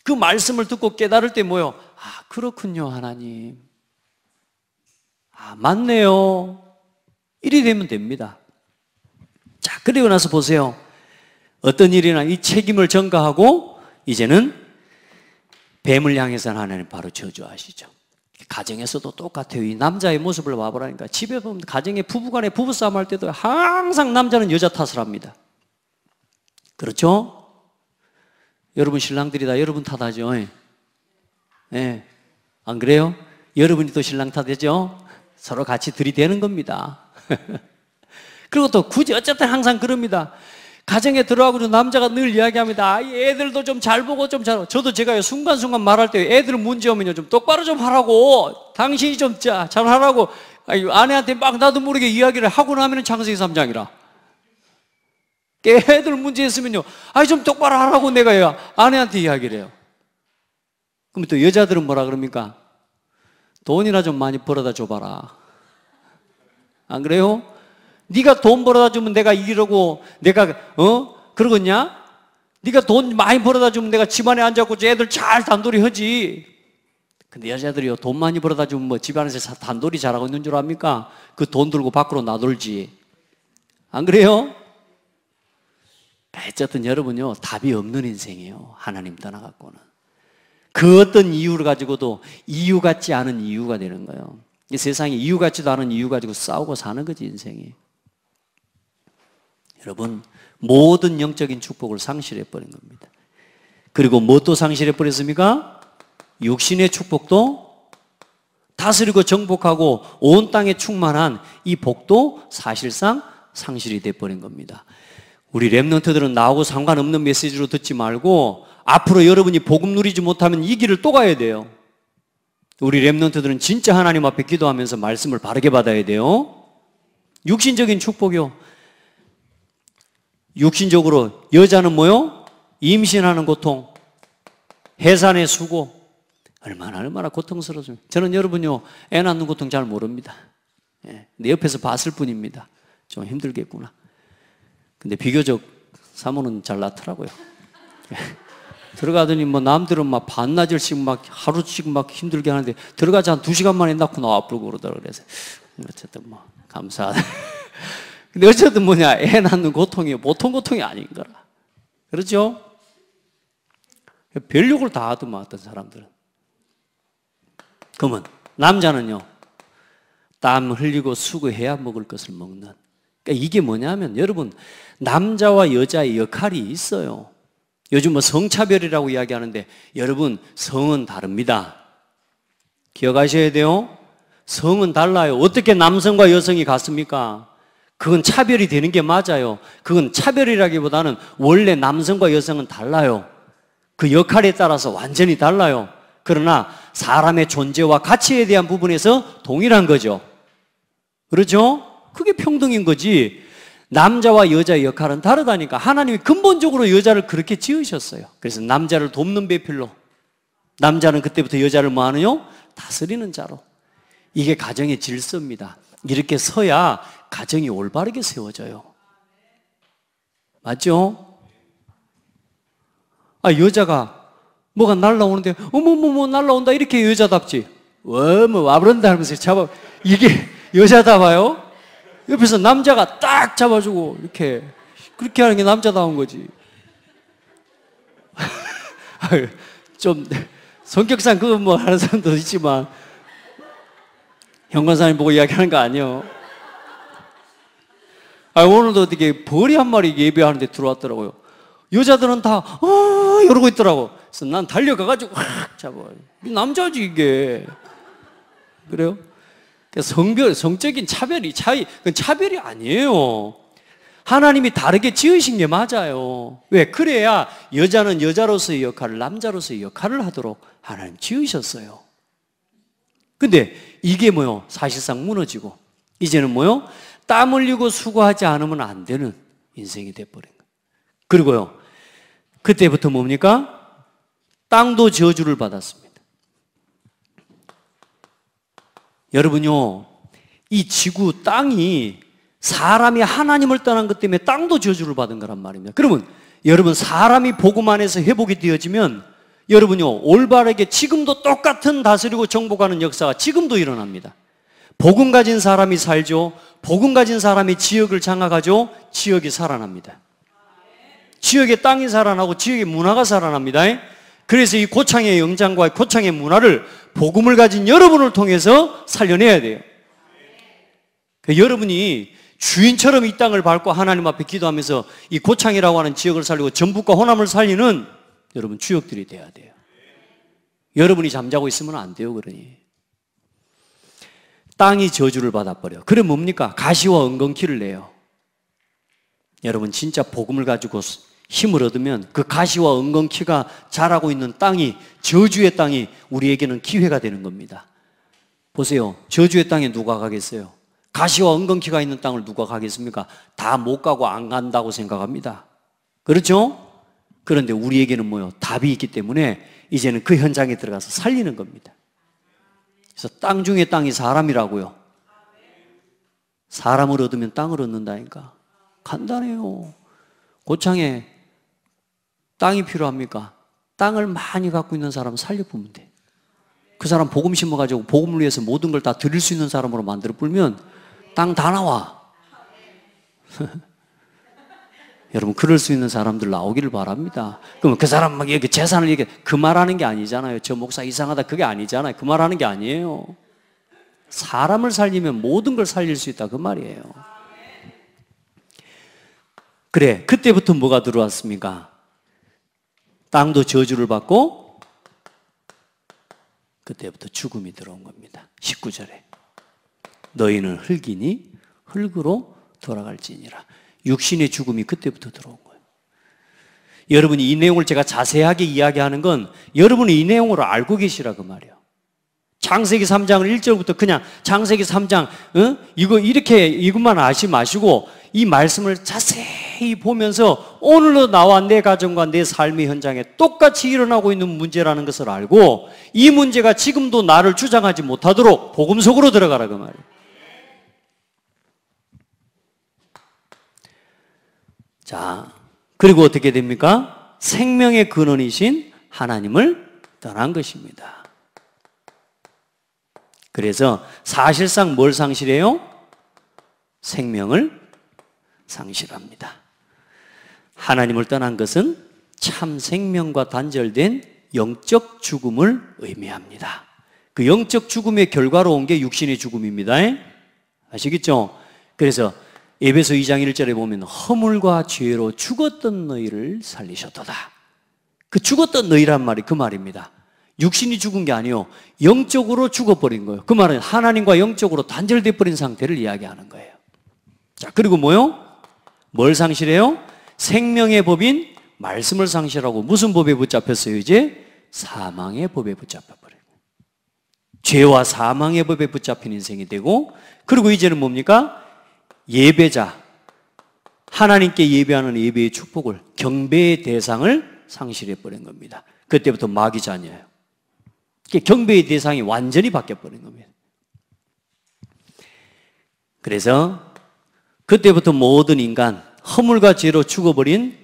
그 말씀을 듣고 깨달을 때 뭐요? 아, 그렇군요, 하나님. 아, 맞네요. 이리 되면 됩니다. 자, 그리고 나서 보세요. 어떤 일이나 이 책임을 전가하고 이제는 뱀을 향해서는 하나님 바로 저주하시죠. 가정에서도 똑같아요. 이 남자의 모습을 봐보라니까. 집에 보면 가정에 부부간에 부부싸움 할 때도 항상 남자는 여자 탓을 합니다. 그렇죠? 여러분 신랑들이 다 여러분 탓하죠. 예. 안 그래요? 여러분이 또 신랑 탓하죠? 서로 같이 들이대는 겁니다. 그리고 또 굳이 어쨌든 항상 그럽니다. 가정에 들어가고 남자가 늘 이야기합니다. 애들도 좀 잘 보고 좀 잘. 저도 제가 순간순간 말할 때 애들 문제 오면요, 좀 똑바로 좀 하라고. 당신이 좀 잘하라고. 아내한테 막 나도 모르게 이야기를 하고 나면 창세기 3장이라. 애들 문제 있으면요, 좀 똑바로 하라고 내가 아내한테 이야기를 해요. 그럼 또 여자들은 뭐라 그럽니까? 돈이나 좀 많이 벌어다 줘봐라. 안 그래요? 네가 돈 벌어다 주면 내가 이러고 내가 그러겠냐? 네가 돈 많이 벌어다 주면 내가 집안에 앉아서 애들 잘 단돌이 하지. 근데 여자들이요, 돈 많이 벌어다 주면 뭐 집안에서 단돌이 잘하고 있는 줄 압니까? 그 돈 들고 밖으로 나돌지. 안 그래요? 어쨌든 여러분요, 답이 없는 인생이에요. 하나님 떠나갖고는. 그 어떤 이유를 가지고도 이유 같지 않은 이유가 되는 거예요. 이 세상에 이유 같지도 않은 이유 가지고 싸우고 사는 거지, 인생이. 여러분, 모든 영적인 축복을 상실해버린 겁니다. 그리고 무엇도 상실해버렸습니까? 육신의 축복도, 다스리고 정복하고 온 땅에 충만한 이 복도 사실상 상실이 돼버린 겁니다. 우리 렘넌트들은 나하고 상관없는 메시지로 듣지 말고 앞으로 여러분이 복음 누리지 못하면 이 길을 또 가야 돼요. 우리 렘넌트들은 진짜 하나님 앞에 기도하면서 말씀을 바르게 받아야 돼요. 육신적인 축복이요. 육신적으로 여자는 뭐요? 임신하는 고통, 해산의 수고, 얼마나 고통스러워요. 저는 여러분요, 애 낳는 고통 잘 모릅니다. 근데 옆에서 봤을 뿐입니다. 좀 힘들겠구나. 근데 비교적 사모는 잘 낳더라고요. 들어가더니 뭐 남들은 막 반나절씩 막 하루씩 막 힘들게 하는데 들어가지 한 2시간 만에 낳고 나와 부르고 그러더라고요. 그래서 어쨌든 뭐 감사하다. 근데 어쨌든 뭐냐, 애 낳는 고통이 보통 고통이 아닌 거라. 그렇죠? 별 욕을 다 하더만 어떤 사람들은. 그러면 남자는요, 땀 흘리고 수고해야 먹을 것을 먹는. 그러니까 이게 뭐냐면 여러분, 남자와 여자의 역할이 있어요. 요즘 뭐 성차별이라고 이야기하는데 여러분, 성은 다릅니다. 기억하셔야 돼요. 성은 달라요. 어떻게 남성과 여성이 같습니까? 그건 차별이 되는 게 맞아요. 그건 차별이라기보다는 원래 남성과 여성은 달라요. 그 역할에 따라서 완전히 달라요. 그러나 사람의 존재와 가치에 대한 부분에서 동일한 거죠. 그렇죠? 그게 평등인 거지. 남자와 여자의 역할은 다르다니까. 하나님이 근본적으로 여자를 그렇게 지으셨어요. 그래서 남자를 돕는 배필로, 남자는 그때부터 여자를 뭐 하느요? 다스리는 자로. 이게 가정의 질서입니다. 이렇게 서야 가정이 올바르게 세워져요. 맞죠? 아, 여자가 뭐가 날라오는데 어머머머 날라온다 이렇게 여자답지. 뭐 와버린다 하면서 잡아. 이게 여자다봐요. 옆에서 남자가 딱 잡아주고 이렇게 그렇게 하는 게 남자다운 거지. 좀 성격상 그거 뭐 하는 사람도 있지만 현관사님 보고 이야기하는 거 아니에요. 오늘도 어떻게 벌이 한 마리 예배하는데 들어왔더라고요. 여자들은 다 이러고 있더라고. 그래서 난 달려가가지고 확 잡아요. 남자지 이게. 그래요? 성적인 그건 차별이 아니에요. 하나님이 다르게 지으신 게 맞아요. 왜? 그래야 여자는 여자로서의 역할을, 남자로서의 역할을 하도록 하나님 지으셨어요. 근데 이게 뭐요? 사실상 무너지고 이제는 뭐요? 땀 흘리고 수고하지 않으면 안 되는 인생이 돼버린 거예요. 그리고요, 그때부터 뭡니까? 땅도 저주를 받았습니다. 여러분요, 이 지구 땅이 사람이 하나님을 떠난 것 때문에 땅도 저주를 받은 거란 말입니다. 그러면 여러분, 사람이 복음 안에서 회복이 되어지면 여러분요, 올바르게 지금도 똑같은 다스리고 정복하는 역사가 지금도 일어납니다. 복음 가진 사람이 살죠. 복음 가진 사람이 지역을 장악하죠. 지역이 살아납니다. 지역의 땅이 살아나고 지역의 문화가 살아납니다. 그래서 이 고창의 영장과 고창의 문화를 복음을 가진 여러분을 통해서 살려내야 돼요. 여러분이 주인처럼 이 땅을 밟고 하나님 앞에 기도하면서 이 고창이라고 하는 지역을 살리고 전북과 호남을 살리는 여러분 주역들이 돼야 돼요. 여러분이 잠자고 있으면 안 돼요. 그러니 땅이 저주를 받아버려. 그래 뭡니까? 가시와 엉겅퀴를 내요. 여러분 진짜 복음을 가지고 힘을 얻으면 그 가시와 엉겅퀴가 자라고 있는 땅이, 저주의 땅이 우리에게는 기회가 되는 겁니다. 보세요. 저주의 땅에 누가 가겠어요? 가시와 엉겅퀴가 있는 땅을 누가 가겠습니까? 다 못 가고 안 간다고 생각합니다. 그렇죠? 그런데 우리에게는 뭐요? 답이 있기 때문에 이제는 그 현장에 들어가서 살리는 겁니다. 그래서 땅 중에 땅이 사람이라고요. 사람을 얻으면 땅을 얻는다니까. 간단해요. 고창에 땅이 필요합니까? 땅을 많이 갖고 있는 사람 살려보면 돼. 그 사람 복음 심어가지고 복음을 위해서 모든 걸 다 드릴 수 있는 사람으로 만들어 뿌리면 땅 다 나와. 여러분, 그럴 수 있는 사람들 나오기를 바랍니다. 그러면 그 사람 막 얘기, 재산을 얘기, 그 말하는 게 아니잖아요. 저 목사 이상하다, 그게 아니잖아요. 그 말하는 게 아니에요. 사람을 살리면 모든 걸 살릴 수 있다, 그 말이에요. 그래, 그때부터 뭐가 들어왔습니까? 땅도 저주를 받고 그때부터 죽음이 들어온 겁니다. 19절에 너희는 흙이니 흙으로 돌아갈지니라. 육신의 죽음이 그때부터 들어온 거예요. 여러분이 이 내용을 제가 자세하게 이야기하는 건 여러분이 이 내용으로 알고 계시라 그 말이에요. 창세기 3장을 1절부터 그냥 창세기 3장 이것만 아시 마시고 이 말씀을 자세히 보면서 오늘로 나와 내 가정과 내 삶의 현장에 똑같이 일어나고 있는 문제라는 것을 알고 이 문제가 지금도 나를 주장하지 못하도록 복음 속으로 들어가라 그 말이에요. 자, 그리고 어떻게 됩니까? 생명의 근원이신 하나님을 떠난 것입니다. 그래서 사실상 뭘 상실해요? 생명을 상실합니다. 하나님을 떠난 것은 참 생명과 단절된 영적 죽음을 의미합니다. 그 영적 죽음의 결과로 온 게 육신의 죽음입니다. 아시겠죠? 그래서 에베소 2장 1절에 보면 허물과 죄로 죽었던 너희를 살리셨도다. 그 죽었던 너희란 말이 그 말입니다. 육신이 죽은 게 아니요, 영적으로 죽어버린 거예요. 그 말은 하나님과 영적으로 단절돼 버린 상태를 이야기하는 거예요. 자, 그리고 뭐요? 뭘 상실해요? 생명의 법인 말씀을 상실하고 무슨 법에 붙잡혔어요? 이제 사망의 법에 붙잡혀버려요. 죄와 사망의 법에 붙잡힌 인생이 되고, 그리고 이제는 뭡니까? 예배자, 하나님께 예배하는 예배의 축복을, 경배의 대상을 상실해버린 겁니다. 그때부터 마귀 자녀예요. 경배의 대상이 완전히 바뀌어버린 겁니다. 그래서 그때부터 모든 인간, 허물과 죄로 죽어버린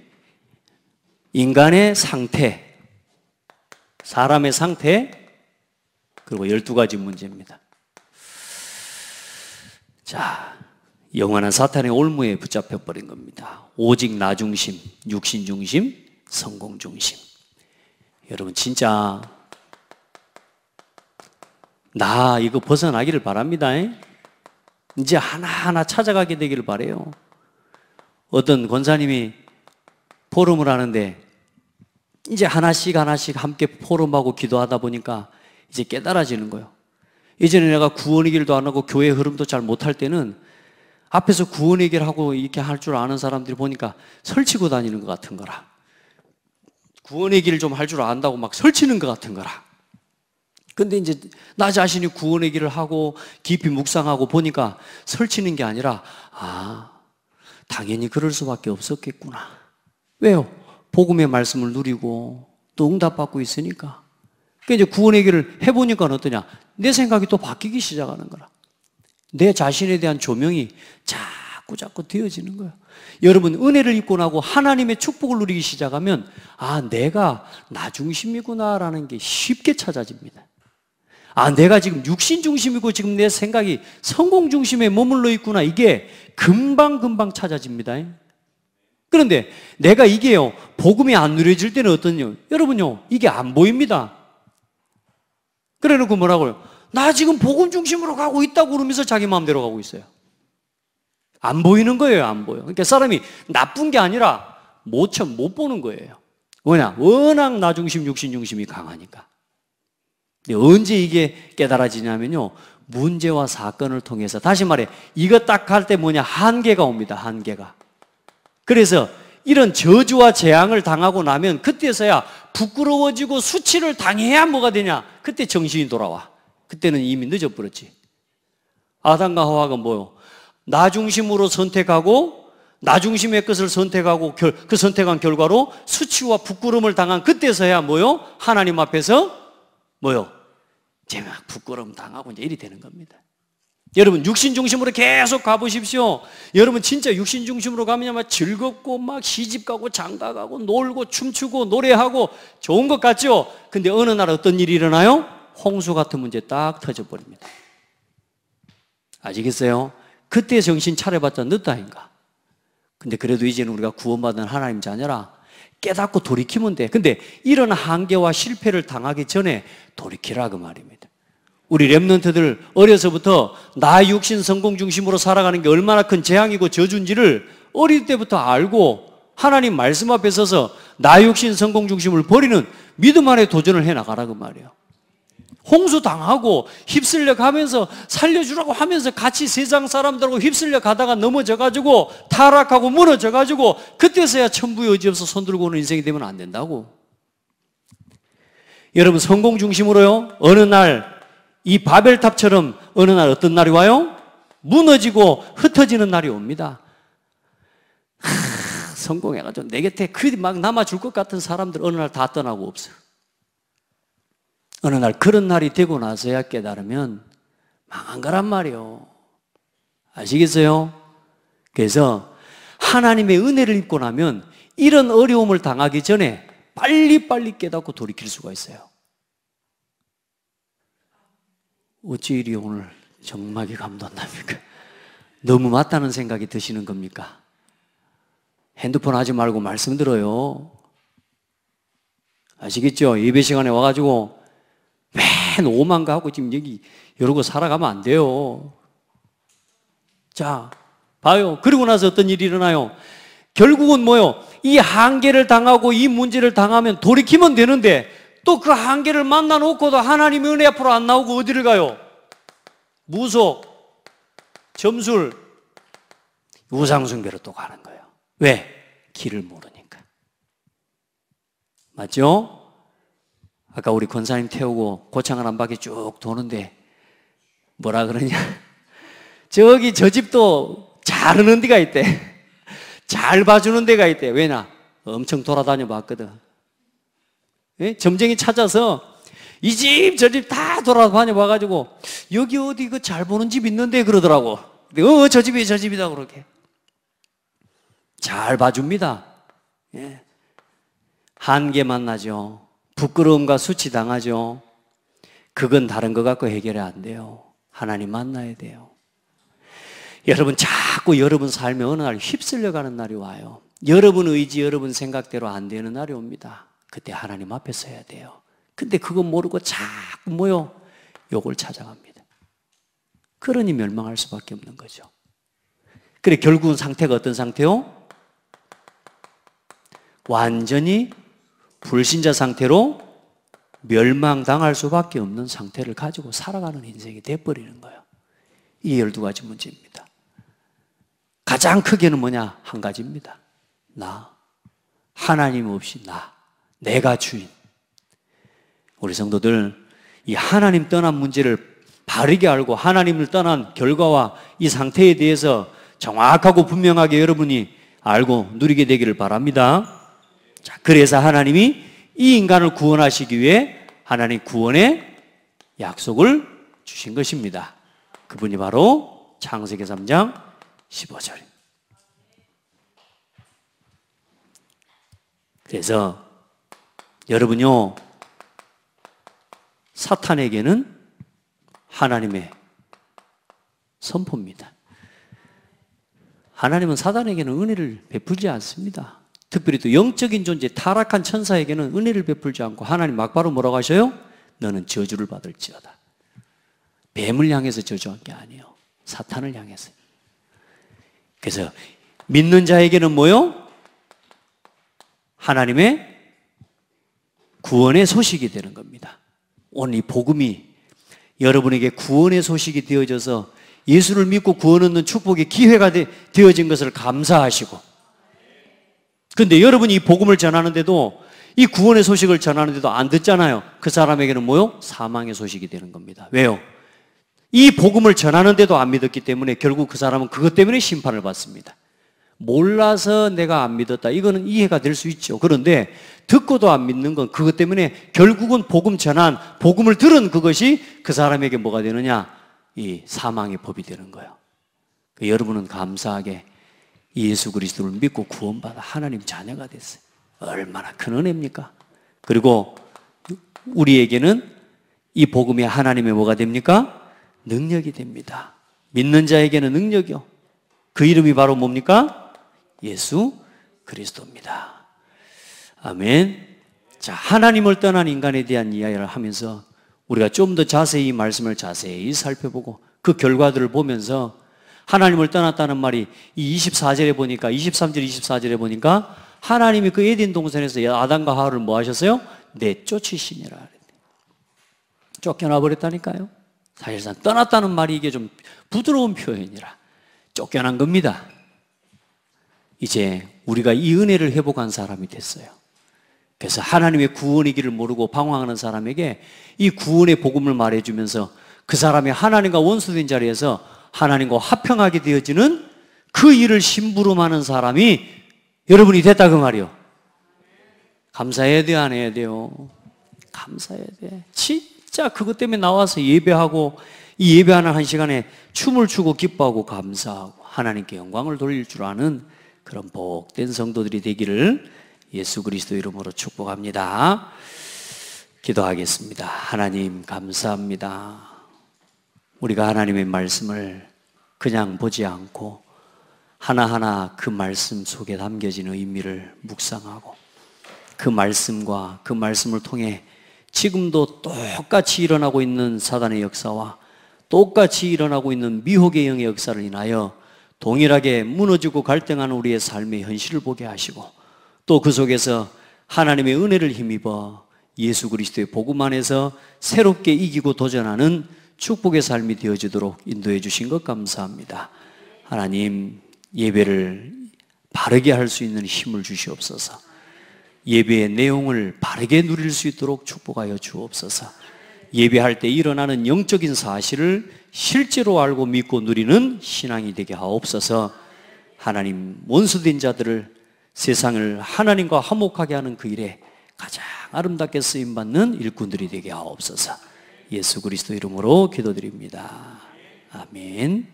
인간의 상태, 사람의 상태, 그리고 12가지 문제입니다. 자, 영원한 사탄의 올무에 붙잡혀 버린 겁니다. 오직 나 중심, 육신 중심, 성공 중심. 여러분 진짜 나 이거 벗어나기를 바랍니다. 이제 하나하나 찾아가게 되기를 바라요. 어떤 권사님이 포럼을 하는데 이제 하나씩 함께 포럼하고 기도하다 보니까 이제 깨달아지는 거예요. 예전에 내가 구원의 길도 안 하고 교회 흐름도 잘 못할 때는 앞에서 구원의 길 하고 이렇게 할 줄 아는 사람들이 보니까 설치고 다니는 것 같은 거라. 구원의 길을 좀 할 줄 안다고 막 설치는 것 같은 거라. 근데 이제 나 자신이 구원의 길을 하고 깊이 묵상하고 보니까 설치는 게 아니라 당연히 그럴 수밖에 없었겠구나. 왜요? 복음의 말씀을 누리고 또 응답받고 있으니까. 그러니까 이제 구원의 길을 해보니까 어떠냐? 내 생각이 또 바뀌기 시작하는 거라. 내 자신에 대한 조명이 자꾸 되어지는 거예요. 여러분 은혜를 입고 나고 하나님의 축복을 누리기 시작하면 내가 나 중심이구나라는 게 쉽게 찾아집니다. 내가 지금 육신 중심이고 지금 내 생각이 성공 중심에 머물러 있구나. 이게 금방 찾아집니다. 그런데 내가 이게요, 복음이 안 누려질 때는 어떠냐? 여러분요, 이게 안 보입니다. 그래 놓고 뭐라고요? 나 지금 복음 중심으로 가고 있다고 그러면서 자기 마음대로 가고 있어요. 안 보이는 거예요, 안 보여. 그러니까 사람이 나쁜 게 아니라 못 보는 거예요. 왜냐? 워낙 나 중심, 육신 중심이 강하니까. 근데 언제 이게 깨달아지냐면요, 문제와 사건을 통해서. 다시 말해, 이거 딱 할 때 뭐냐? 한계가 옵니다, 한계가. 그래서 이런 저주와 재앙을 당하고 나면 그때서야 부끄러워지고 수치를 당해야 뭐가 되냐? 그때 정신이 돌아와. 그때는 이미 늦어버렸지. 아담과 하와가 뭐요? 나 중심으로 선택하고 나 중심의 것을 선택하고 그 선택한 결과로 수치와 부끄러움을 당한 그때서야 뭐요? 하나님 앞에서 뭐요? 이제 막 부끄러움 당하고 이제 일이 되는 겁니다. 여러분 육신 중심으로 계속 가보십시오. 여러분 진짜 육신 중심으로 가면 막 즐겁고 막 시집가고 장가가고 놀고 춤추고 노래하고 좋은 것 같죠? 근데 어느 날 어떤 일이 일어나요? 홍수 같은 문제 딱 터져버립니다. 아시겠어요? 그때 정신 차려봤자 늦다인가. 근데 그래도 이제는 우리가 구원받은 하나님 자녀라 깨닫고 돌이키면 돼. 근데 이런 한계와 실패를 당하기 전에 돌이키라 그 말입니다. 우리 렘넌트들 어려서부터 나 육신 성공 중심으로 살아가는 게 얼마나 큰 재앙이고 저주인지를 어릴 때부터 알고 하나님 말씀 앞에 서서 나 육신 성공 중심을 버리는 믿음 안에 도전을 해나가라 그 말이에요. 홍수 당하고 휩쓸려 가면서 살려주라고 하면서 같이 세상 사람들하고 휩쓸려 가다가 넘어져가지고 타락하고 무너져가지고 그때서야 천부의 의지 없어 손들고 오는 인생이 되면 안 된다고. 여러분 성공 중심으로요, 어느 날 이 바벨탑처럼 어느 날 어떤 날이 와요? 무너지고 흩어지는 날이 옵니다. 성공해가지고 내 곁에 막 남아줄 것 같은 사람들 어느 날 다 떠나고 없어. 어느 날 그런 날이 되고 나서야 깨달으면 망한 거란 말이에요. 아시겠어요? 그래서 하나님의 은혜를 입고 나면 이런 어려움을 당하기 전에 빨리빨리 깨닫고 돌이킬 수가 있어요. 어찌 이리 오늘 정막이 감돈납니까? 너무 맞다는 생각이 드시는 겁니까? 핸드폰 하지 말고 말씀 들어요. 아시겠죠? 예배 시간에 와가지고 맨 오만 가고 지금 여기 이러고 살아가면 안 돼요. 자, 봐요. 그리고 나서 어떤 일이 일어나요? 결국은 뭐요? 이 한계를 당하고 이 문제를 당하면 돌이키면 되는데 또 그 한계를 만나 놓고도 하나님의 은혜 앞으로 안 나오고 어디를 가요? 무속, 점술, 우상숭배로 또 가는 거예요. 왜? 길을 모르니까. 맞죠? 아까 우리 권사님 태우고 고창을 한 바퀴 쭉 도는데 뭐라 그러냐? 저기 저 집도 잘하는 데가 있대. 잘 봐주는 데가 있대. 왜냐? 엄청 돌아다녀 봤거든. 예? 점쟁이 찾아서 이 집 저 집 다 돌아다녀 봐가지고 여기 어디 그 잘 보는 집 있는데 그러더라고. 저 집이 저 집이다 그렇게. 잘 봐줍니다. 예. 한계 만나죠. 부끄러움과 수치당하죠. 그건 다른 것 갖고 해결이 안 돼요. 하나님 만나야 돼요. 여러분 자꾸 여러분 삶에 어느 날 휩쓸려가는 날이 와요. 여러분 의지, 여러분 생각대로 안 되는 날이 옵니다. 그때 하나님 앞에 서야 돼요. 근데 그거 모르고 자꾸 뭐요? 욕을 찾아갑니다. 그러니 멸망할 수밖에 없는 거죠. 그래 결국은 상태가 어떤 상태요? 완전히 불신자 상태로 멸망당할 수밖에 없는 상태를 가지고 살아가는 인생이 돼버리는 거예요. 이 12가지 문제입니다. 가장 크게는 뭐냐? 한 가지입니다. 나. 하나님 없이 나. 내가 주인. 우리 성도들 이 하나님 떠난 문제를 바르게 알고 하나님을 떠난 결과와 이 상태에 대해서 정확하고 분명하게 여러분이 알고 누리게 되기를 바랍니다. 자, 그래서 하나님이 이 인간을 구원하시기 위해 하나님 구원의 약속을 주신 것입니다. 그분이 바로 창세기 3장 15절. 그래서 여러분요, 사탄에게는 하나님의 선포입니다. 하나님은 사탄에게는 은혜를 베풀지 않습니다. 특별히 또 영적인 존재, 타락한 천사에게는 은혜를 베풀지 않고 하나님 막바로 뭐라고 하셔요? 너는 저주를 받을지어다. 뱀을 향해서 저주한 게 아니에요. 사탄을 향해서. 그래서 믿는 자에게는 뭐요? 하나님의 구원의 소식이 되는 겁니다. 오늘 이 복음이 여러분에게 구원의 소식이 되어져서 예수를 믿고 구원 얻는 축복의 기회가 되어진 것을 감사하시고, 그런데 여러분이 이 복음을 전하는데도, 이 구원의 소식을 전하는데도 안 듣잖아요. 그 사람에게는 뭐요? 사망의 소식이 되는 겁니다. 왜요? 이 복음을 전하는데도 안 믿었기 때문에 결국 그 사람은 그것 때문에 심판을 받습니다. 몰라서 내가 안 믿었다, 이거는 이해가 될 수 있죠. 그런데 듣고도 안 믿는 건 그것 때문에 결국은 복음 전한, 복음을 들은 그것이 그 사람에게 뭐가 되느냐? 이 사망의 법이 되는 거예요. 여러분은 감사하게 예수 그리스도를 믿고 구원받아 하나님 자녀가 됐어요. 얼마나 큰 은혜입니까? 그리고 우리에게는 이 복음이 하나님의 뭐가 됩니까? 능력이 됩니다. 믿는 자에게는 능력이요. 그 이름이 바로 뭡니까? 예수 그리스도입니다. 아멘. 자, 하나님을 떠난 인간에 대한 이야기를 하면서 우리가 좀 더 자세히 이 말씀을 자세히 살펴보고 그 결과들을 보면서 하나님을 떠났다는 말이 이 24절에 보니까, 23절, 24절에 보니까 하나님이 그 에덴 동산에서 아담과 하와를 뭐 하셨어요? 내쫓으시니라. 쫓겨나 버렸다니까요. 사실상 떠났다는 말이 이게 좀 부드러운 표현이라 쫓겨난 겁니다. 이제 우리가 이 은혜를 회복한 사람이 됐어요. 그래서 하나님의 구원의 길을 모르고 방황하는 사람에게 이 구원의 복음을 말해주면서 그 사람이 하나님과 원수된 자리에서 하나님과 화평하게 되어지는 그 일을 심부름하는 사람이 여러분이 됐다 그 말이요. 감사해야 돼요, 안 해야 돼요? 감사해야 돼. 진짜 그것 때문에 나와서 예배하고 이 예배하는 한 시간에 춤을 추고 기뻐하고 감사하고 하나님께 영광을 돌릴 줄 아는 그런 복된 성도들이 되기를 예수 그리스도 이름으로 축복합니다. 기도하겠습니다. 하나님 감사합니다. 우리가 하나님의 말씀을 그냥 보지 않고 하나하나 그 말씀 속에 담겨진 의미를 묵상하고 그 말씀과 그 말씀을 통해 지금도 똑같이 일어나고 있는 사단의 역사와 똑같이 일어나고 있는 미혹의 영의 역사를 인하여 동일하게 무너지고 갈등하는 우리의 삶의 현실을 보게 하시고 또 그 속에서 하나님의 은혜를 힘입어 예수 그리스도의 복음 안에서 새롭게 이기고 도전하는 축복의 삶이 되어지도록 인도해 주신 것 감사합니다. 하나님, 예배를 바르게 할 수 있는 힘을 주시옵소서. 예배의 내용을 바르게 누릴 수 있도록 축복하여 주옵소서. 예배할 때 일어나는 영적인 사실을 실제로 알고 믿고 누리는 신앙이 되게 하옵소서. 하나님, 원수된 자들을, 세상을 하나님과 화목하게 하는 그 일에 가장 아름답게 쓰임받는 일꾼들이 되게 하옵소서. 예수 그리스도 이름으로 기도드립니다. 아멘.